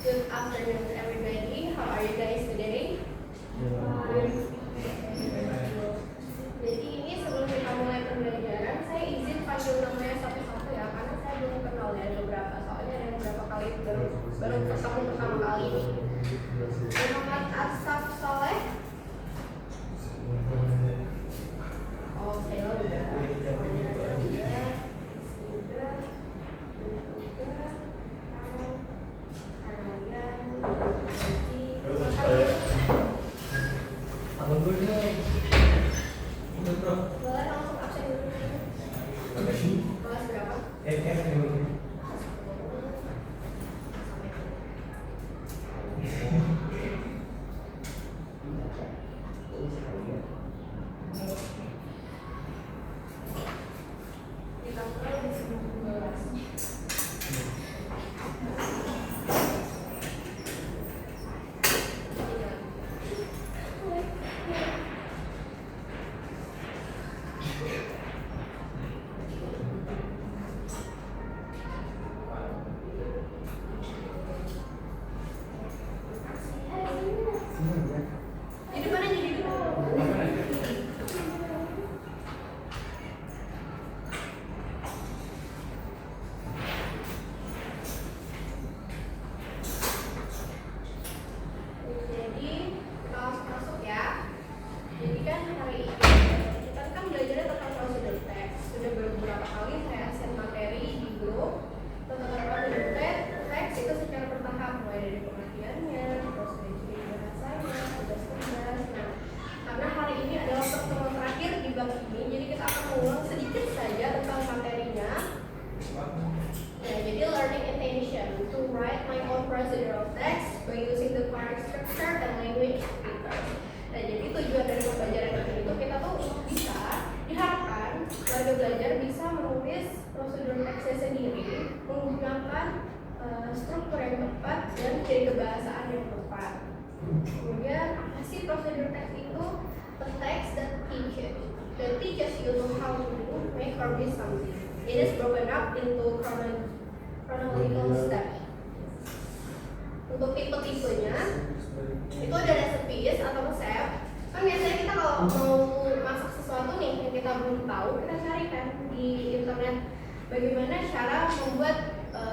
Good afternoon, everybody. How are you guys today? Jadi ini sebelum kita mulai pembelajaran, saya izin panggil namanya satu-satu ya, karena saya belum kenal ya beberapa. Soalnya ada beberapa kali baru ketemu pertama kali ini. Muhammad Asaf Soleh. Oh, saya udah. Boleh langsung absen dulu. Kelas berapa? Kita mulai di 19. Jadi mana jadi dulu? Jadi kita langsung masuk ya. Jadi kan hari ini kita kan belajarnya tentang prosedur teks. Sudah beberapa kali saya share materi di grup tentang prosedur teks itu secara bertahap, mulai dari pengertiannya, terus dari bahasanya, tugas-tugas. Nah, karena hari ini adalah pertemuan terakhir di bab ini, jadi kita akan mengulang sedikit saja tentang materinya. Ya, jadi learning intention to write my own procedural text by using the correct structure and language filters. Nah, jadi tujuan dari pembelajaran ini itu kita tuh bisa diharapkan warga belajar bisa menulis prosedur teksnya sendiri menggunakan struktur yang tepat dan ciri kebahasaan yang tepat. Kemudian apa sih prosedur teks itu? A text that teaches you to how to make or miss something. It is broken up into chronological steps. Untuk tipe-tipenya itu ada recipes atau resep. Kan biasanya kita kalau mau masak sesuatu nih yang kita belum tahu, kita cari kan di internet bagaimana cara membuat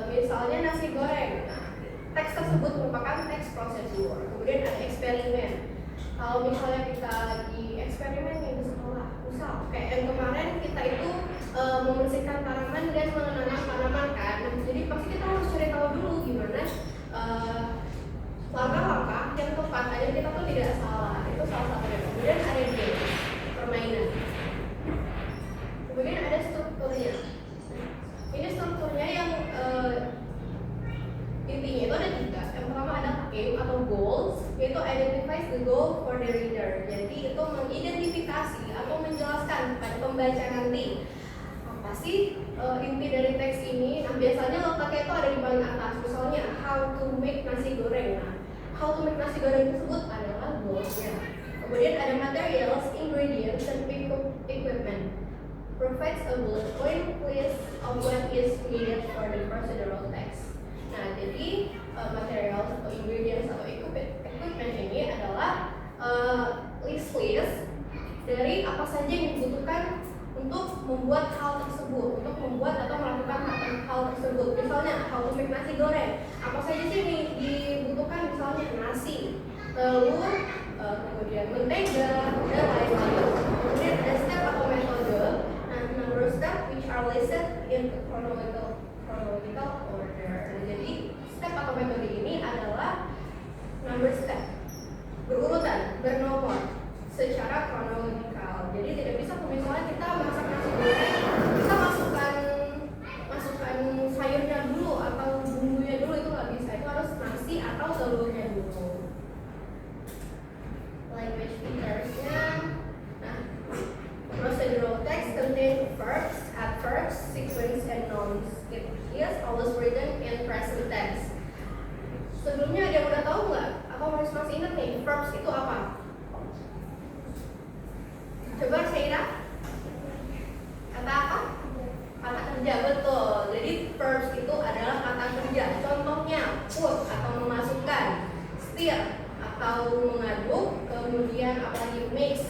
misalnya nasi goreng. Nah, teks tersebut merupakan teks prosedur. Kemudian ada eksperimen. Kalau misalnya kita lagi eksperimen nih di sekolah, misal kayak yang kemarin kita itu membersihkan tanaman dan menanam tanaman kan. Nah, jadi pasti kita harus cari tahu dulu gimana langkah-langkah yang tepat agar kita tuh tidak salah. Itu salah satunya. Kemudian ada game, permainan. Kemudian ada strukturnya. Ini strukturnya yang intinya itu ada 3. Yang pertama ada aim atau goals, yaitu identifies the goal for the reader. Jadi itu mengidentifikasi atau menjelaskan pada pembaca nanti apa sih inti dari teks ini. Nah, biasanya letaknya itu ada di paling atas. Misalnya how to make nasi goreng. Nah, how to make nasi goreng tersebut adalah goalsnya. Kemudian ada materials, ingredients, dan equipment. Provides a bullet point list of what is needed for the procedural text. Nah, jadi material atau ingredients atau equipment ini adalah list dari apa saja yang dibutuhkan untuk membuat hal tersebut, untuk membuat atau melakukan hal tersebut. Misalnya, how to make nasi goreng. Apa saja sih yang dibutuhkan? Misalnya nasi, telur, kemudian mentega, dan lain-lain. Kemudian ada step atau metode. Number of steps which are listed in chronological order. Nah, jadi step atau metode ini adalah number step, berurutan, bernomor, secara kronologikal. Jadi tidak bisa misalnya kita masak nasi goreng, kita masukkan sayurnya dulu atau bumbunya dulu, itu nggak bisa. Itu harus nasi atau telurnya dulu. Language features-nya. Nah, procedural text contain verbs, adverbs, sequence, and nouns. It is always written in present tense. Sebelumnya ada yang udah tahu nggak? Atau masih kemudian apalagi mix,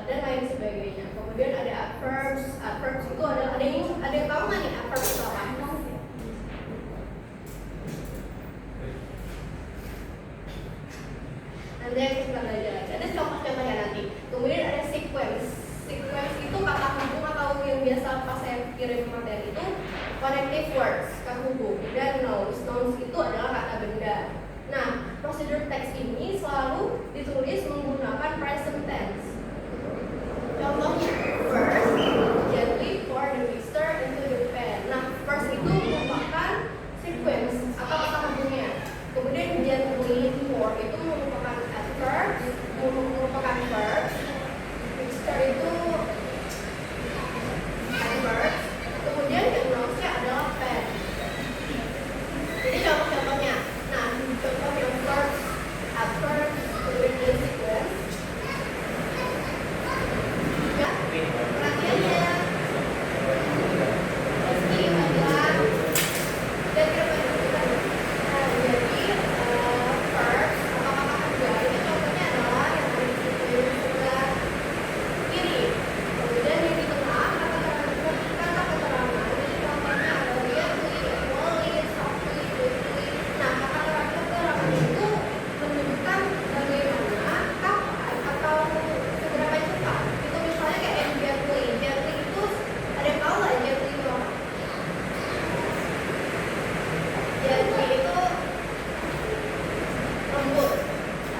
dan lain sebagainya. Kemudian ada adverbs. Adverbs itu ada yang tahu nggak nih adverbs itu apa? Nanti kita belajar aja. Ada contoh-contohnya nanti. Kemudian ada sequence. Sequence itu kata hubung atau yang biasa pas saya kirim materi itu connective words, kata hubung. Dan nouns. Nouns itu adalah kata benda. Nah, prosedur teks ini selalu ditulis menggunakan present tense. Contohnya, first, gently pour the mixture into the pan. Nah, first itu merupakan sequence atau kata hubungnya. Kemudian gently pour itu merupakan adverb, merupakan verb. Mixture itu adverb. Kemudian yang nounsnya adalah pan. Jadi contoh-contohnya. Nah, contoh yang first, adverb, kemudian sequence. Ya, perhatiannya. Meski adalah dan kira-kira jadi verb atau kata kerja ini contohnya adalah yang ada di situ sebelah kiri. Kemudian yang di tengah kata keterangan ini contohnya adalah gently, equally, softly, quickly. Nah, kata keterangan itu menunjukkan bagaimana, kapan, atau seberapa cepat. Itu misalnya kayak gently. Gently itu ada yang tahu nggak gently itu apa? Gently itu lembut.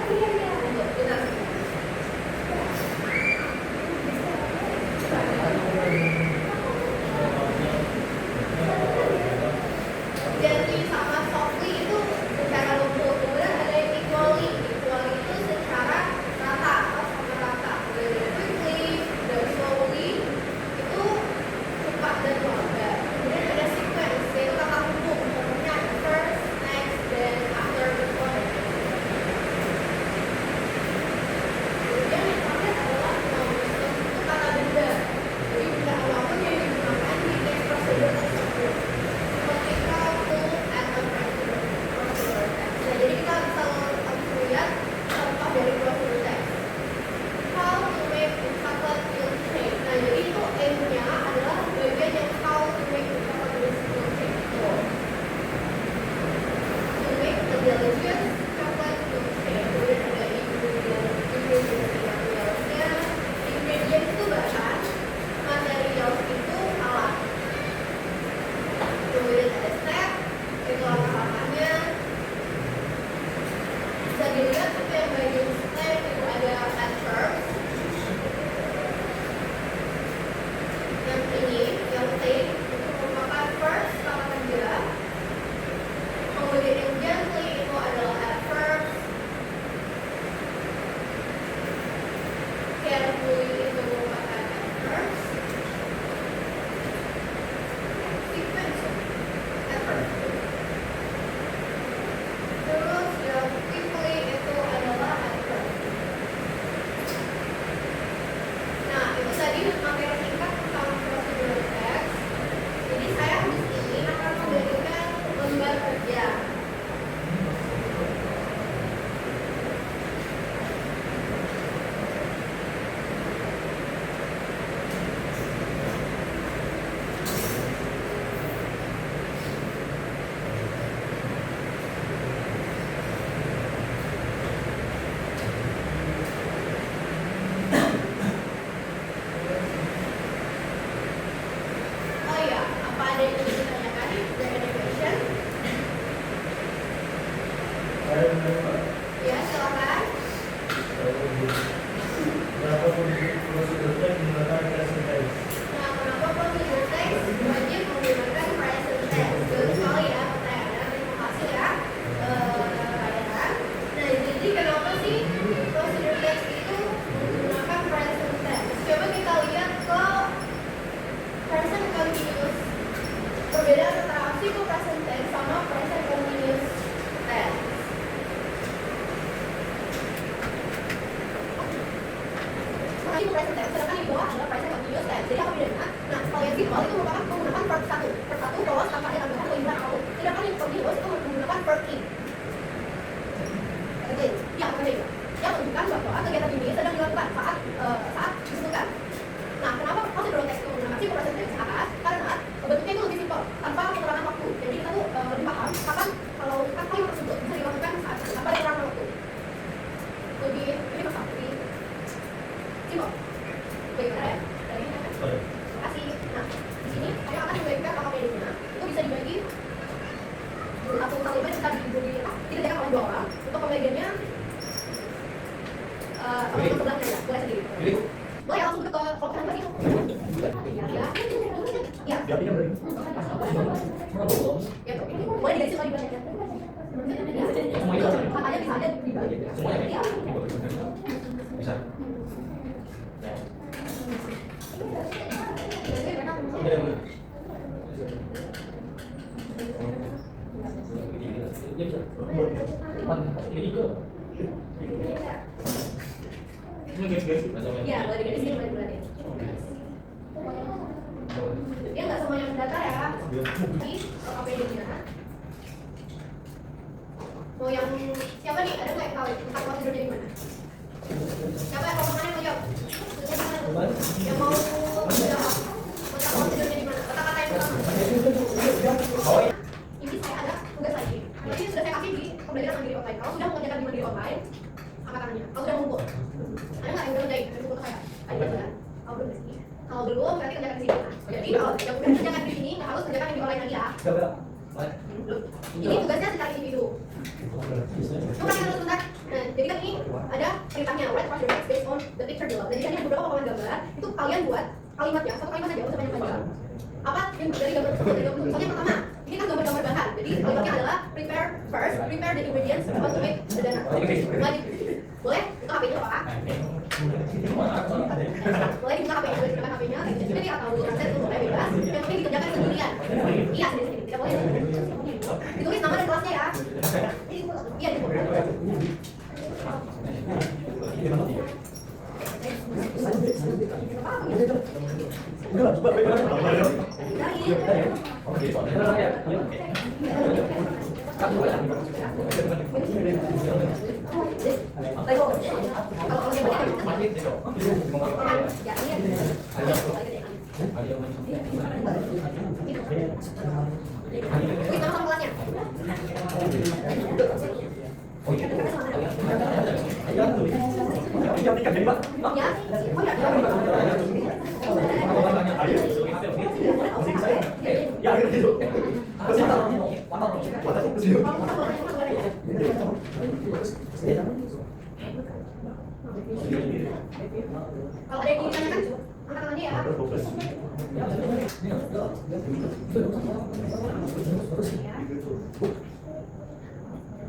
Lembut, benar. Gently sama softly itu secara lembut. Kemudian ada yang equally. Equally itu secara rata atau sama rata. Kemudian quickly dan slowly itu cepat dan lambat. Kemudian ada sequence yaitu kata hubung. Contohnya first, next, then after, before. Kemudian yang terakhir adalah nouns. Itu kata benda. Jadi benda apapun yang digunakan di teks prosedur tersebut. Seperti kau look at a prosedur text. Nah, jadi kita bisa langsung lihat contoh dari prosedur text. How to make chocolate milkshake. Nah, jadi itu M-nya adalah bagian yang how to make chocolate milkshake. To make a delicious chocolate milkshake. Kemudian ada ingredients-nya. Ingredients itu bahan, materials itu alat. Kemudian ada step, itu langkah-langkahnya. Bisa dilihat itu yang bagian step itu ada adverbs. Yang ini, yang take itu merupakan first kata kerja. Kemudian yang gently itu adalah adverbs. Carefully itu merupakan adverbs. Sequence adverbs. Terus yang quickly itu adalah adverbs. Nah, itu tadi materi singkat tentang prosedur teks. Jadi saya habis ini akan memberikan lembar kerja. Oh iya, apa ada yang ingin ditanyakan? Is there any question? Ya, silakan. Kenapa prosedur teks menggunakan present tense? Nah, kenapa prosedur teks wajib menggunakan present tense? Bagus sekali ya pertanyaannya. Terima kasih ya, Ryan. Nah, jadi kenapa sih prosedur teks itu menggunakan present tense? Coba kita lihat ke present continuous. Perbedaan antara apa sih present tense sama present continuous tense? Ini present tense, sedangkan di bawah adalah present continuous tense. Jadi apa bedanya? Nah, kalau yang simple itu merupakan menggunakan verb satu. Verb satu was tanpa ada tambahan atau imbuhan apapun. Sedangkan yang continuous itu menggunakan verb in. Oke, ya, oke. bisa dikerjakan oleh 2 orang. Untuk pembagiannya teman-teman sebelahnya ya, boleh sendiri. Boleh ya, langsung ke kelompok tadi. Ya. Ya. Ya, boleh diganti lagi belakangnya. Makanya bisa ada dibagi. Semuanya. Bisa. Ya, boleh diganti sini, boleh diganti. Dia nggak semuanya mendata ya. Jadi, apa yang gimana? Mau yang siapa nih? Ada nggak yang tahu tentang prosedurnya gimana? Siapa yang mau jawab? Yang mau jawab tentang prosedurnya gimana? Kata-kata yang pertama. Ini saya ada tugas lagi. Jadi sudah saya kasih di pembelajaran mandiri online. Kalau sudah mengerjakan di mandiri online, apa tangannya? Kalau sudah ngumpul, ada nggak yang udah ngerjain? Ada ngumpul ke saya? Ada kan? Kalau belum sih. Kalau belum, berarti kerjakan di sini. Jadi kalau yang udah kerjakan di sini, nggak harus kerjakan yang di online lagi ya. Ini tugasnya secara individu. Coba kita lihat sebentar. Nah, jadi kan ini ada ceritanya, write across your text based on the picture below. Dan jadi ada beberapa potongan gambar. Itu kalian buat kalimatnya, satu kalimat aja, usah banyak-banyak. Apa yang dari gambar tersebut? Misalnya pertama, ini kan gambar-gambar bahan. Jadi kalimatnya adalah prepare first, prepare the ingredients how to make the donut. Lanjut. Boleh? Buka HP-nya Pak. Boleh dibuka HP-nya, boleh dibuka HP-nya. Jadi atau translate untuk bebas. Yang penting dikerjakan sendirian. Iya, sendiri. Tidak boleh. Ditulis nama dan kelasnya ya. Iya, dibuka. Kalau ada yang ingin ditanyakan, angkat tangannya ya.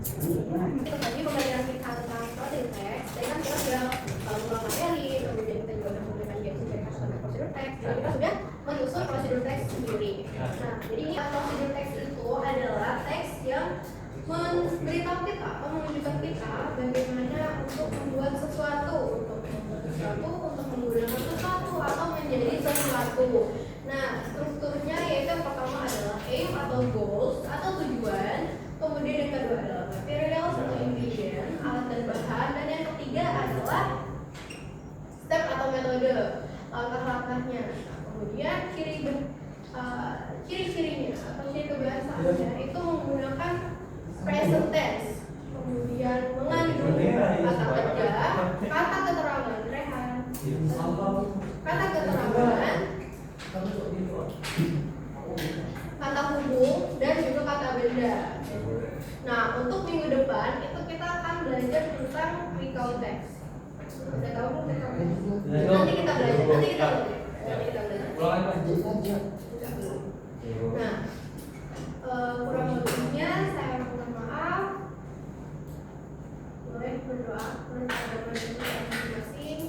Itu tadi pembelajaran kita tentang prosedur teks. Jadi kan kita sudah mengulang materi, kemudian kita juga sudah memberikan games dari tentang prosedur teks. Jadi kita sudah menyusun prosedur teks sendiri. Nah, jadi ini prosedur teks itu adalah teks yang memberitahu kita atau menunjukkan kita bagaimana untuk membuat sesuatu, untuk menggunakan sesuatu atau menjadi sesuatu. Nah, strukturnya yaitu yang pertama adalah aim atau goals atau tujuan, kemudian yang kedua adalah materials atau ingredient, alat dan bahan, dan yang ketiga adalah step atau metode, langkah-langkahnya. Kemudian ciri-cirinya atau ciri kebiasaannya itu menggunakan present tense, kemudian mengandung kata kerja, kata keterangan, kata keterangan, kata hubung, dan juga kata benda. Nah, untuk minggu depan itu kita akan belajar tentang recount text. Sudah tahu belum recount text? Nanti kita belajar. Nah, kurang lebihnya saya mohon maaf. Boleh berdoa menurut agama dan masing-masing.